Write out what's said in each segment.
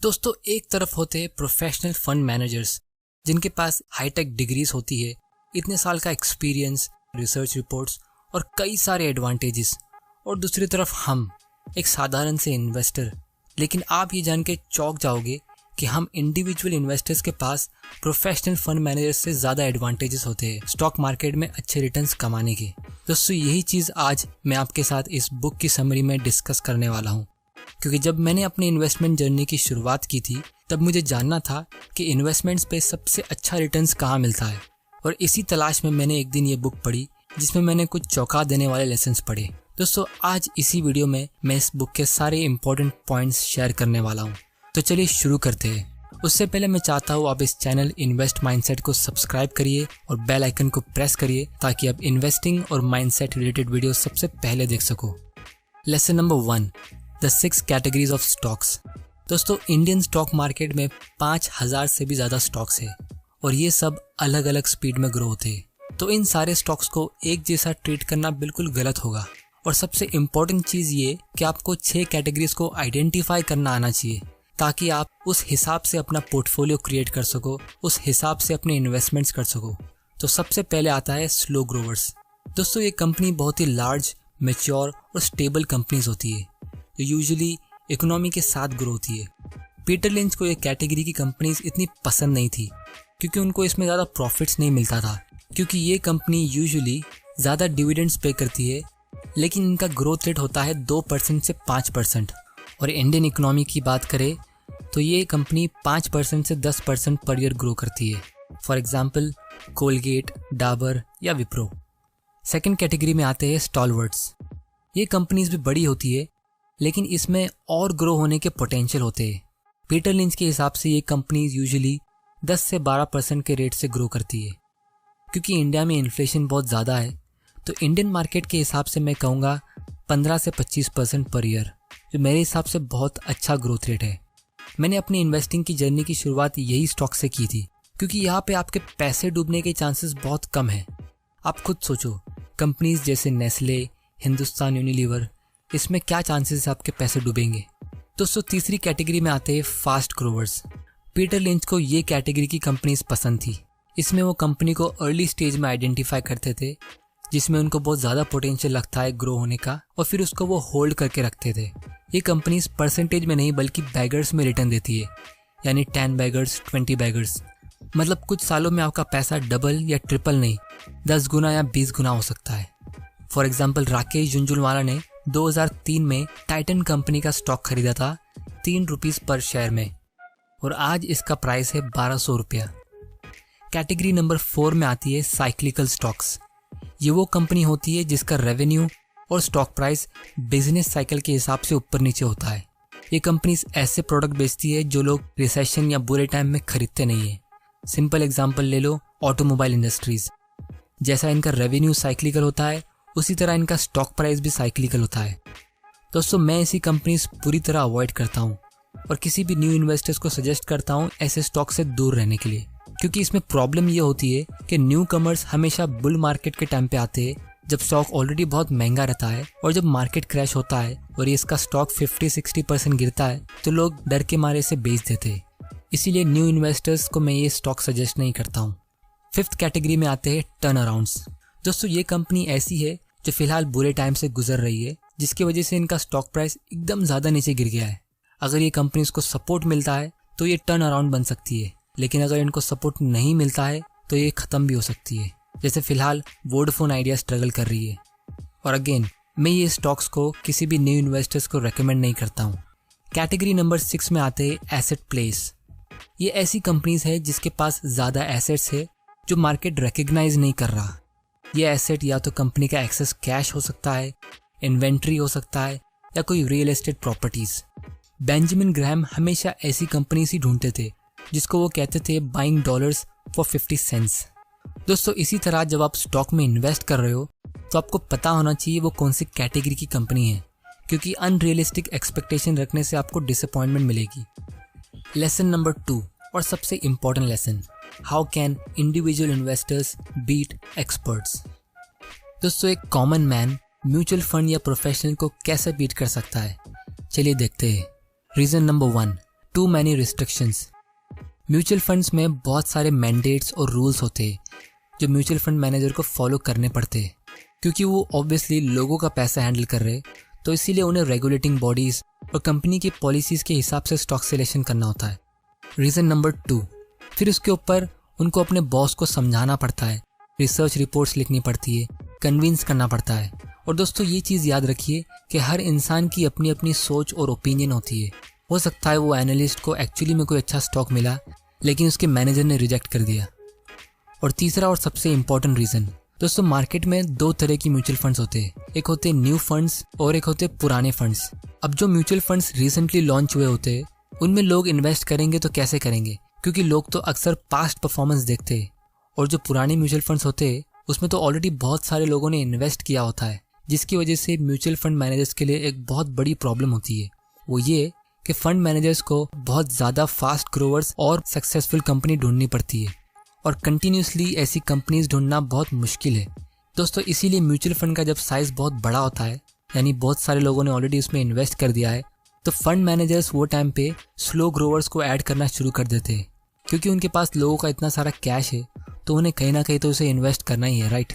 दोस्तों, एक तरफ होते हैं प्रोफेशनल फंड मैनेजर्स जिनके पास हाईटेक डिग्रीज होती है, इतने साल का एक्सपीरियंस, रिसर्च रिपोर्ट्स और कई सारे एडवांटेजेस, और दूसरी तरफ हम एक साधारण से इन्वेस्टर। लेकिन आप ये जान के चौंक जाओगे कि हम इंडिविजुअल इन्वेस्टर्स के पास प्रोफेशनल फंड मैनेजर्स से ज़्यादा एडवांटेजेस होते हैं स्टॉक मार्केट में अच्छे रिटर्न्स कमाने के। दोस्तों, यही चीज़ आज मैं आपके साथ इस बुक की समरी में डिस्कस करने वाला हूँ, क्योंकि जब मैंने अपनी इन्वेस्टमेंट जर्नी की शुरुआत की थी तब मुझे जानना था कि इन्वेस्टमेंट्स पे सबसे अच्छा रिटर्न्स कहाँ मिलता है, और इसी तलाश में मैंने एक दिन ये बुक पढ़ी जिसमें मैंने कुछ चौंका देने वाले लेसन्स पढ़े। दोस्तों, आज इसी वीडियो में मैं इस बुक के सारे इंपॉर्टेंट पॉइंट्स शेयर करने वाला हूँ। तो चलिए शुरू करते हैं। उससे पहले मैं चाहता हूँ आप इस चैनल इन्वेस्ट माइंडसेट को सब्सक्राइब करिए और बेल आइकन को प्रेस करिए ताकि आप इन्वेस्टिंग और माइंडसेट रिलेटेड वीडियो सबसे पहले देख सको। Lesson number 1, the 6 categories of stocks. दोस्तों, इंडियन स्टॉक मार्केट में 5000 से भी ज़्यादा स्टॉक्स है और ये सब अलग अलग स्पीड में ग्रो होते हैं। तो इन सारे स्टॉक्स को एक जैसा ट्रीट करना बिल्कुल गलत होगा। और सबसे इम्पोर्टेंट चीज़ ये कि आपको 6 कैटेगरीज को आइडेंटिफाई करना आना चाहिए ताकि आप उस हिसाब से अपना पोर्टफोलियो क्रिएट कर सको, उस हिसाब से अपने इन्वेस्टमेंट्स कर सको। तो सबसे पहले आता है स्लो ग्रोवर्स। दोस्तों, ये कंपनी बहुत ही लार्ज, मैच्योर और स्टेबल कंपनीज होती है जो यूजुअली इकोनॉमी के साथ ग्रो होती है। पीटर लिंच को ये कैटेगरी की कंपनीज इतनी पसंद नहीं थी क्योंकि उनको इसमें ज़्यादा प्रॉफिट्स नहीं मिलता था, क्योंकि ये कंपनी यूजुअली ज़्यादा डिविडेंड्स पे करती है, लेकिन इनका ग्रोथ रेट होता है 2% से 5%। और इंडियन इकोनॉमी की बात करें तो ये कंपनी 5% से 10% पर ईयर ग्रो करती है। फॉर एग्जाम्पल कोलगेट, डाबर या विप्रो। सेकेंड कैटेगरी में आते हैं स्टॉलवर्ड्स। ये कंपनीज भी बड़ी होती है लेकिन इसमें और ग्रो होने के पोटेंशियल होते हैं। पीटर लिंच के हिसाब से ये कंपनीज यूजुअली 10 से 12% के रेट से ग्रो करती है। क्योंकि इंडिया में इन्फ्लेशन बहुत ज़्यादा है तो इंडियन मार्केट के हिसाब से मैं कहूँगा 15 से 25% पर ईयर, जो मेरे हिसाब से बहुत अच्छा ग्रोथ रेट है। मैंने अपनी इन्वेस्टिंग की जर्नी की शुरुआत यही स्टॉक से की थी क्योंकि यहाँ पे आपके पैसे डूबने के चांसेस बहुत कम हैं। आप खुद सोचो, कंपनीज जैसे नेस्ले, हिंदुस्तान यूनिलीवर, इसमें क्या चांसेस है आपके पैसे डूबेंगे। दोस्तों, तीसरी कैटेगरी में आते हैं फास्ट ग्रोवर्स। पीटर लिंच को ये कैटेगरी की कंपनीज पसंद थी। इसमें वो कंपनी को अर्ली स्टेज में आइडेंटिफाई करते थे जिसमें उनको बहुत ज़्यादा पोटेंशियल लगता है ग्रो होने का, और फिर उसको वो होल्ड करके रखते थे। ये कंपनीज परसेंटेज में नहीं बल्कि बैगर्स में रिटर्न देती है, यानी 10 बैगर्स, 20 बैगर्स। मतलब कुछ सालों में आपका पैसा डबल या ट्रिपल नहीं, 10 गुना या 20 गुना हो सकता है। फॉर एग्जाम्पल राकेश झुंझुनवाला ने 2003 में टाइटन कंपनी का स्टॉक खरीदा था 3 रुपीज़ पर शेयर में, और आज इसका प्राइस है 1200 रुपया। कैटेगरी नंबर 4 में आती है साइक्लिकल स्टॉक्स। ये वो कंपनी होती है जिसका रेवेन्यू और स्टॉक प्राइस बिजनेस साइकिल के हिसाब से ऊपर नीचे होता है। ये कंपनीज ऐसे प्रोडक्ट बेचती है जो लोग रिसेशन या बुरे टाइम में खरीदते नहीं है। सिंपल एग्जांपल ले लो ऑटोमोबाइल इंडस्ट्रीज। जैसा इनका रेवेन्यू साइक्लिकल होता है उसी तरह इनका स्टॉक प्राइस भी साइक्लिकल होता है। दोस्तों, मैं ऐसी कंपनीज पूरी तरह अवॉइड करता हूँ और किसी भी न्यू इन्वेस्टर्स को सजेस्ट करता हूँ ऐसे स्टॉक से दूर रहने के लिए, क्योंकि इसमें प्रॉब्लम ये होती है कि न्यू कमर्स हमेशा बुल मार्केट के टाइम पे आते हैं जब स्टॉक ऑलरेडी बहुत महंगा रहता है, और जब मार्केट क्रैश होता है और ये इसका स्टॉक 50-60% गिरता है तो लोग डर के मारे इसे बेच देते हैं। इसीलिए न्यू इन्वेस्टर्स को मैं ये स्टॉक सजेस्ट नहीं करता हूँ। 5th कैटेगरी में आते हैं टर्न अराउंड्स। दोस्तों, ये कंपनी ऐसी है जो फिलहाल बुरे टाइम से गुजर रही है, जिसकी वजह से इनका स्टॉक प्राइस एकदम ज़्यादा नीचे गिर गया है। अगर ये कंपनीज को सपोर्ट मिलता है तो ये टर्न अराउंड बन सकती है, लेकिन अगर इनको सपोर्ट नहीं मिलता है तो ये ख़त्म भी हो सकती है। जैसे फिलहाल वोडाफोन आइडिया स्ट्रगल कर रही है। और अगेन, मैं ये स्टॉक्स को किसी भी न्यू इन्वेस्टर्स को रेकमेंड नहीं करता हूँ। कैटेगरी नंबर 6 में आते हैं एसेट प्लेस। ये ऐसी कंपनीज है जिसके पास ज़्यादा एसेट्स है जो मार्केट रिकग्नाइज नहीं कर रहा। ये एसेट या तो कंपनी का एक्सेस कैश हो सकता है, इन्वेंट्री हो सकता है, या कोई real estate properties. Benjamin Graham हमेशा ऐसी कंपनीज ही ढूंढते थे जिसको वो कहते थे बाइंग डॉलर्स फॉर 50 सेंट्स। दोस्तों, इसी तरह जब आप स्टॉक में इन्वेस्ट कर रहे हो तो आपको पता होना चाहिए वो कौन सी कैटेगरी की कंपनी है, क्योंकि अनरियलिस्टिक एक्सपेक्टेशन रखने से आपको डिसअपॉइंटमेंट मिलेगी। लेसन नंबर 2 और सबसे important lesson, how can individual investors beat experts. दोस्तों, एक कॉमन मैन म्यूचुअल फंड या प्रोफेशनल को कैसे बीट कर सकता है, चलिए देखते हैं। Reason number 1, too many restrictions. Mutual funds में बहुत सारे मैंडेट्स और रूल्स होते हैं जो म्यूचुअल फंड मैनेजर को फॉलो करने पड़ते हैं, क्योंकि वो ऑब्वियसली लोगों का पैसा हैंडल कर रहे, तो इसीलिए उन्हें रेगुलेटिंग बॉडीज और कंपनी की पॉलिसीज के हिसाब से स्टॉक सिलेक्शन करना होता है। रीज़न नंबर 2, फिर उसके ऊपर उनको अपने बॉस को समझाना पड़ता है, रिसर्च रिपोर्ट्स लिखनी पड़ती है, कन्विंस करना पड़ता है। और दोस्तों ये चीज़ याद रखिए कि हर इंसान की अपनी अपनी सोच और ओपिनियन होती है। हो सकता है वो एनालिस्ट को एक्चुअली में कोई अच्छा स्टॉक मिला, लेकिन उसके मैनेजर ने रिजेक्ट कर दिया। और तीसरा और सबसे इम्पोर्टेंट रीज़न, दोस्तों मार्केट में 2 तरह की म्यूचुअल फंड्स होते हैं, एक होते हैं न्यू फंड्स और एक होते हैं पुराने फंड्स। अब जो म्यूचुअल फंड्स रिसेंटली लॉन्च हुए होते हैं उनमें लोग इन्वेस्ट करेंगे तो कैसे करेंगे, क्योंकि लोग तो अक्सर पास्ट परफॉर्मेंस देखते हैं। और जो पुराने म्यूचुअल फंड्स होते हैं उसमें तो ऑलरेडी बहुत सारे लोगों ने इन्वेस्ट किया होता है, जिसकी वजह से म्यूचुअल फंड मैनेजर्स के लिए एक बहुत बड़ी प्रॉब्लम होती है। वो ये कि फंड मैनेजर्स को बहुत ज़्यादा फास्ट ग्रोवर्स और सक्सेसफुल कंपनी ढूंढनी पड़ती है, और कंटिन्यूसली ऐसी कंपनीज ढूंढना बहुत मुश्किल है। दोस्तों इसीलिए म्यूचुअल फंड का जब साइज़ बहुत बड़ा होता है, यानी बहुत सारे लोगों ने ऑलरेडी उसमें इन्वेस्ट कर दिया है, तो फंड मैनेजर्स वो टाइम पे स्लो ग्रोवर्स को ऐड करना शुरू कर देते हैं, क्योंकि उनके पास लोगों का इतना सारा कैश है तो उन्हें कहीं ना कहीं तो उसे इन्वेस्ट करना ही है, राइट।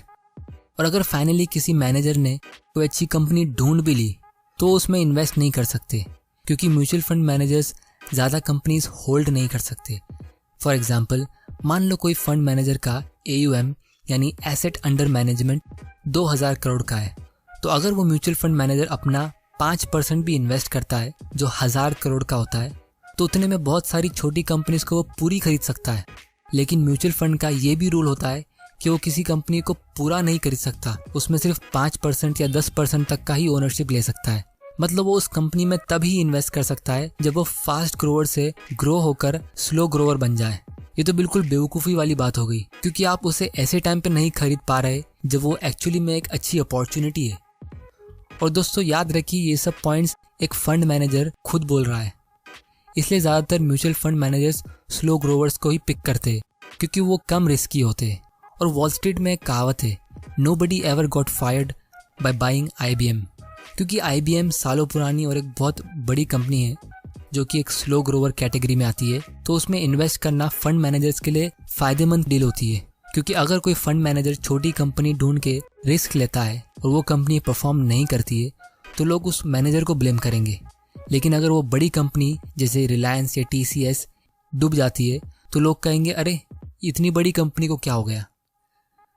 और अगर फाइनली किसी मैनेजर ने कोई अच्छी कंपनी ढूंढ भी ली तो उसमें इन्वेस्ट नहीं कर सकते, क्योंकि म्यूचुअल फंड मैनेजर्स ज़्यादा कंपनीज होल्ड नहीं कर सकते। फॉर एग्जाम्पल, मान लो कोई फंड मैनेजर का AUM यानी एसेट अंडर मैनेजमेंट 2000 करोड़ का है, तो अगर वो म्यूचुअल फंड मैनेजर अपना 5% भी इन्वेस्ट करता है जो 1000 करोड़ का होता है, तो उतने में बहुत सारी छोटी कंपनीज को वो पूरी खरीद सकता है। लेकिन म्यूचुअल फंड का ये भी रूल होता है कि वो किसी कंपनी को पूरा नहीं खरीद सकता, उसमें सिर्फ 5% या 10% तक का ही ओनरशिप ले सकता है। मतलब वो उस कंपनी में तभी इन्वेस्ट कर सकता है जब वो फास्ट ग्रोवर से ग्रो होकर स्लो ग्रोवर बन जाए। ये तो बिल्कुल बेवकूफ़ी वाली बात हो गई, क्योंकि आप उसे ऐसे टाइम पे नहीं खरीद पा रहे जब वो एक्चुअली में एक अच्छी अपॉर्चुनिटी है। और दोस्तों याद रखिए ये सब पॉइंट्स एक फंड मैनेजर खुद बोल रहा है, इसलिए ज़्यादातर mutual fund managers slow growers को ही पिक करते हैं, क्योंकि वो कम रिस्की होते हैं। और वॉल स्ट्रीट में एक कहावत है, nobody ever got fired by buying IBM, क्योंकि IBM सालों पुरानी और एक बहुत बड़ी कंपनी है जो कि एक स्लो ग्रोवर कैटेगरी में आती है, तो उसमें इन्वेस्ट करना फंड मैनेजर्स के लिए फ़ायदेमंद डील होती है। क्योंकि अगर कोई फंड मैनेजर छोटी कंपनी ढूंढ के रिस्क लेता है और वो कंपनी परफॉर्म नहीं करती है तो लोग उस मैनेजर को ब्लेम करेंगे, लेकिन अगर वो बड़ी कंपनी जैसे रिलायंस या TCS डूब जाती है तो लोग कहेंगे अरे इतनी बड़ी कंपनी को क्या हो गया।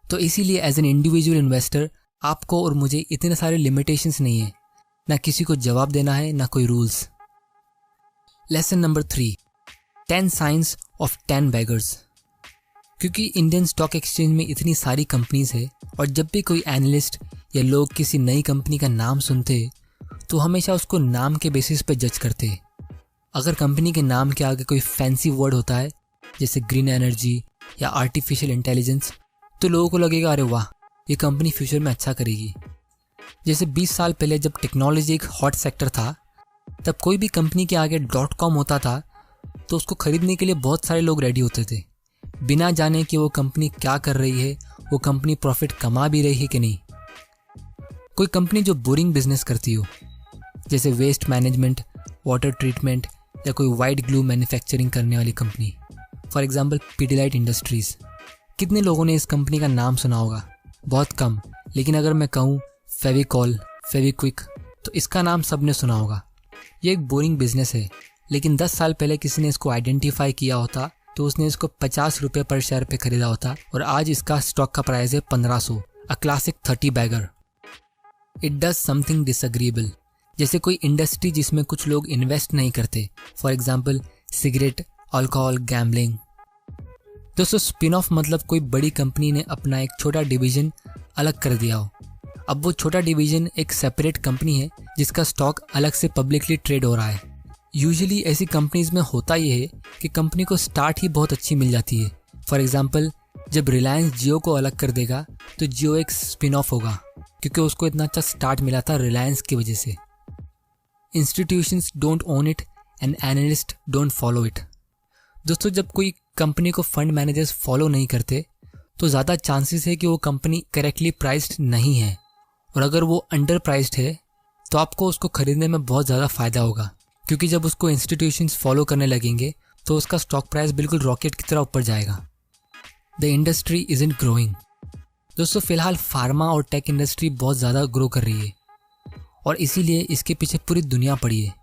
तो इसीलिए एज एन इंडिविजुअल इन्वेस्टर आपको और मुझे इतने सारे लिमिटेशंस नहीं है, ना किसी को जवाब देना है ना कोई rules. Lesson number 3, 10 science of 10 beggars. क्योंकि इंडियन स्टॉक एक्सचेंज में इतनी सारी कंपनीज है और जब भी कोई एनालिस्ट या लोग किसी नई कंपनी का नाम सुनते तो हमेशा उसको नाम के बेसिस पे जज करते। अगर कंपनी के नाम के आगे कोई फैंसी वर्ड होता है जैसे ग्रीन एनर्जी या आर्टिफिशियल इंटेलिजेंस, तो लोगों को लगेगा अरे वाह ये कंपनी फ्यूचर में अच्छा करेगी। जैसे 20 साल पहले जब टेक्नोलॉजी एक हॉट सेक्टर था, तब कोई भी कंपनी के आगे .com होता था तो उसको खरीदने के लिए बहुत सारे लोग रेडी होते थे, बिना जाने कि वो कंपनी क्या कर रही है, वो कंपनी प्रॉफिट कमा भी रही है कि नहीं। कोई कंपनी जो बोरिंग बिजनेस करती हो जैसे वेस्ट मैनेजमेंट, वाटर ट्रीटमेंट या कोई वाइट ग्लू मैन्युफैक्चरिंग करने वाली कंपनी, फॉर एग्जांपल पीडिलाइट इंडस्ट्रीज़। कितने लोगों ने इस कंपनी का नाम सुना होगा? बहुत कम। लेकिन अगर मैं कहूँ फेविकॉल, फेविक्विक, तो इसका नाम सबने सुना होगा। ये एक बोरिंग बिजनेस है, लेकिन 10 साल पहले किसी ने इसको आइडेंटिफाई किया होता तो उसने इसको 50 रुपये पर शेयर पे खरीदा होता और आज इसका स्टॉक का प्राइस है 1500। A classic 30 bagger. It does something disagreeable, जैसे कोई इंडस्ट्री जिसमें कुछ लोग इन्वेस्ट नहीं करते, for example cigarette, alcohol, gambling. दोस्तों स्पिन ऑफ मतलब कोई बड़ी कंपनी ने अपना एक छोटा डिवीजन अलग कर दिया हो। अब वो छोटा डिवीजन एक सेपरेट कंपनी है जिसका स्टॉक अलग से पब्लिकली ट्रेड हो रहा है। यूजुअली ऐसी कंपनीज में होता ये है कि कंपनी को स्टार्ट ही बहुत अच्छी मिल जाती है। फॉर एग्जाम्पल जब रिलायंस जियो को अलग कर देगा तो जियो एक स्पिन ऑफ होगा, क्योंकि उसको इतना अच्छा स्टार्ट मिला था रिलायंस की वजह से। Institutions don't own it and analyst don't follow it. दोस्तों जब कोई कंपनी को फंड मैनेजर्स फॉलो नहीं करते तो ज़्यादा चांसेस है कि वो कंपनी करेक्टली प्राइस्ड नहीं है, और अगर वो अंडर प्राइस्ड है तो आपको उसको खरीदने में बहुत ज़्यादा फ़ायदा होगा, क्योंकि जब उसको इंस्टीट्यूशंस फॉलो करने लगेंगे तो उसका स्टॉक प्राइस बिल्कुल रॉकेट की तरह ऊपर जाएगा। The industry isn't growing. दोस्तों फिलहाल फार्मा और टेक इंडस्ट्री बहुत ज़्यादा ग्रो कर रही है और इसीलिए इसके पीछे पूरी दुनिया पड़ी है।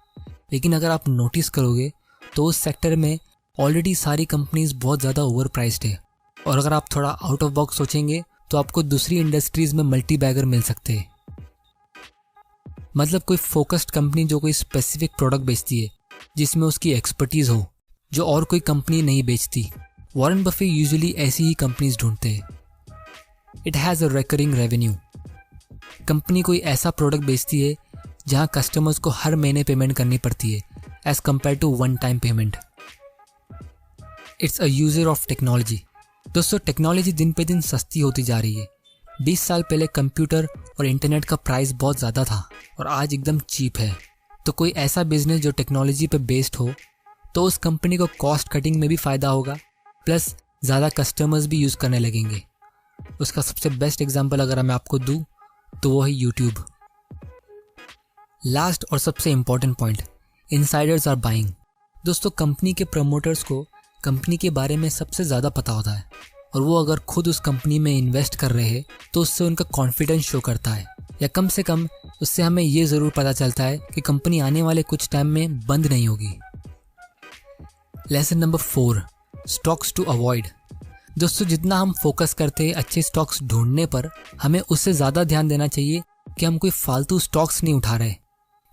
लेकिन अगर आप नोटिस करोगे तो उस सेक्टर में ऑलरेडी सारी कंपनीज बहुत ज़्यादा ओवर प्राइस्ड है। और अगर आप थोड़ा आउट ऑफ बॉक्स सोचेंगे तो आपको दूसरी इंडस्ट्रीज में मल्टी बैगर मिल सकते हैं। मतलब कोई फोकस्ड कंपनी जो कोई स्पेसिफिक प्रोडक्ट बेचती है जिसमें उसकी एक्सपर्टीज हो जो और कोई कंपनी नहीं बेचती। वॉरेन बफे यूजुअली ऐसी ही कंपनीज ढूंढते हैं। It has a recurring revenue. Company कोई ऐसा प्रोडक्ट बेचती है जहां कस्टमर्स को हर महीने पेमेंट करनी पड़ती है as compare to one time payment. It's a user of technology. दोस्तों टेक्नोलॉजी दिन पे दिन सस्ती होती जा रही है। 20 साल पहले कंप्यूटर और इंटरनेट का प्राइस बहुत ज़्यादा था और आज एकदम चीप है। तो कोई ऐसा बिजनेस जो टेक्नोलॉजी पे बेस्ड हो तो उस कंपनी को कॉस्ट कटिंग में भी फ़ायदा होगा, प्लस ज़्यादा कस्टमर्स भी यूज़ करने लगेंगे। उसका सबसे बेस्ट एग्जांपल अगर मैं आपको दूँ तो वो है यूट्यूब। लास्ट और सबसे important point, insiders are buying. दोस्तों कंपनी के प्रमोटर्स को कंपनी के बारे में सबसे ज़्यादा पता होता है और वो अगर खुद उस कंपनी में इन्वेस्ट कर रहे हैं तो उससे उनका कॉन्फिडेंस शो करता है, या कम से कम उससे हमें ये ज़रूर पता चलता है कि कंपनी आने वाले कुछ टाइम में बंद नहीं होगी। Lesson number 4, stocks to avoid. दोस्तों जितना हम फोकस करते हैं अच्छे स्टॉक्स ढूंढने पर, हमें उससे ज़्यादा ध्यान देना चाहिए कि हम कोई फालतू स्टॉक्स नहीं उठा रहे,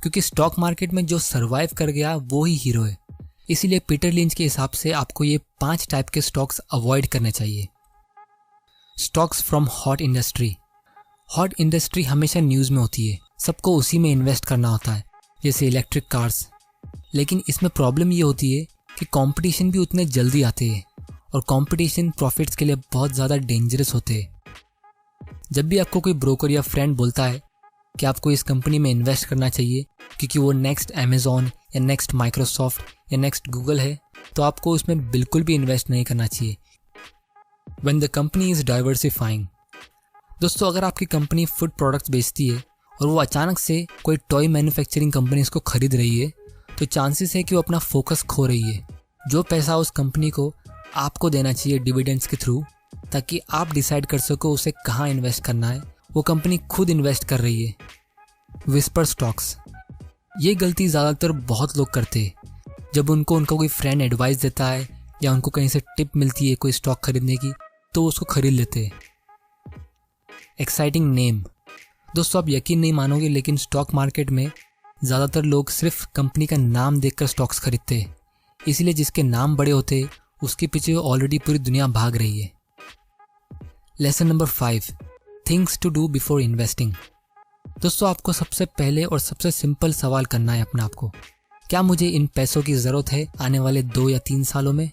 क्योंकि स्टॉक मार्केट में जो सर्वाइव कर गया वो ही हीरो है। इसीलिए पीटर लिंच के हिसाब से आपको ये 5 टाइप के स्टॉक्स अवॉइड करने चाहिए। Stocks from hot industry. Hot industry हमेशा न्यूज़ में होती है, सबको उसी में इन्वेस्ट करना होता है, जैसे इलेक्ट्रिक कार्स। लेकिन इसमें प्रॉब्लम ये होती है कि कंपटीशन भी उतने जल्दी आते हैं और कंपटीशन प्रॉफिट्स के लिए बहुत ज़्यादा डेंजरस होते हैं। जब भी आपको कोई ब्रोकर या फ्रेंड बोलता है कि आपको इस कंपनी में इन्वेस्ट करना चाहिए क्योंकि वो नेक्स्ट अमेज़ॉन या नेक्स्ट माइक्रोसॉफ्ट या नेक्स्ट गूगल है, तो आपको उसमें बिल्कुल भी इन्वेस्ट नहीं करना चाहिए। When the company is diversifying. दोस्तों अगर आपकी कंपनी फूड प्रोडक्ट्स बेचती है और वो अचानक से कोई टॉय मैन्युफैक्चरिंग कंपनी इसको खरीद रही है, तो चांसेस है कि वो अपना फोकस खो रही है। जो पैसा उस कंपनी को आपको देना चाहिए डिविडेंड्स के थ्रू, ताकि आप डिसाइड कर सको उसे कहाँ इन्वेस्ट करना है, वो कंपनी खुद इन्वेस्ट कर रही है। Whisper stocks. ये गलती ज़्यादातर बहुत लोग करते हैं। जब उनका कोई फ्रेंड एडवाइस देता है या उनको कहीं से टिप मिलती है कोई स्टॉक खरीदने की, तो उसको खरीद लेते हैं। Exciting name. दोस्तों आप यकीन नहीं मानोगे, लेकिन स्टॉक मार्केट में ज़्यादातर लोग सिर्फ कंपनी का नाम देखकर स्टॉक्स खरीदते हैं। इसलिए जिसके नाम बड़े होते हैं उसके पीछे ऑलरेडी पूरी दुनिया भाग रही है। Lesson number 5, things to do before investing. दोस्तों आपको सबसे पहले और सबसे सिंपल सवाल करना है अपने आप को, क्या मुझे इन पैसों की ज़रूरत है आने वाले 2 या 3 सालों में?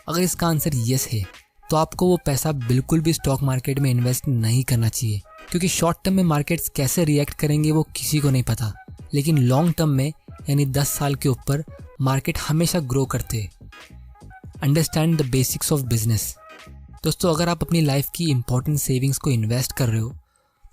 अगर इसका आंसर यस है तो आपको वो पैसा बिल्कुल भी स्टॉक मार्केट में इन्वेस्ट नहीं करना चाहिए, क्योंकि शॉर्ट टर्म में मार्केट्स कैसे रिएक्ट करेंगे वो किसी को नहीं पता। लेकिन लॉन्ग टर्म में यानी 10 साल के ऊपर मार्केट हमेशा ग्रो करते हैं। Understand the basics of business. दोस्तों अगर आप अपनी लाइफ की इंपॉर्टेंट सेविंग्स को इन्वेस्ट कर रहे हो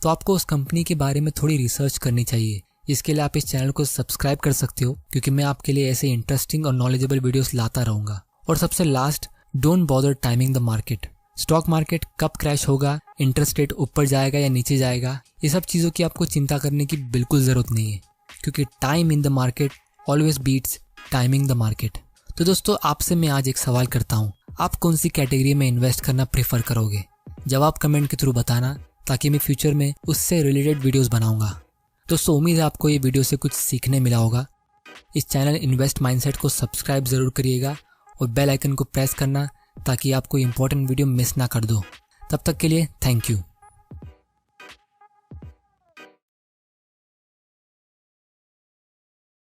तो आपको उस कंपनी के बारे में थोड़ी रिसर्च करनी चाहिए। इसके लिए आप इस चैनल को सब्सक्राइब कर सकते हो, क्योंकि मैं आपके लिए ऐसे इंटरेस्टिंग और नॉलेजेबल वीडियोस लाता रहूँगा। और सबसे last, don't bother timing the market. Stock market कब क्रैश होगा, इंटरेस्ट रेट ऊपर जाएगा या नीचे जाएगा, ये सब चीज़ों की आपको चिंता करने की बिल्कुल ज़रूरत नहीं है, क्योंकि time in the market always beats timing the market. तो दोस्तों आपसे मैं आज एक सवाल करता हूँ, आप कौन सी कैटेगरी में इन्वेस्ट करना प्रेफर करोगे? जवाब कमेंट के थ्रू बताना, ताकि मैं फ्यूचर में उससे रिलेटेड वीडियोस बनाऊंगा। दोस्तों उम्मीद है आपको ये वीडियो से कुछ सीखने मिला होगा। इस चैनल इन्वेस्ट माइंडसेट को सब्सक्राइब ज़रूर करिएगा और बेल आइकन को प्रेस करना, ताकि आप कोई इंपॉर्टेंट वीडियो मिस ना कर दो। तब तक के लिए थैंक यू।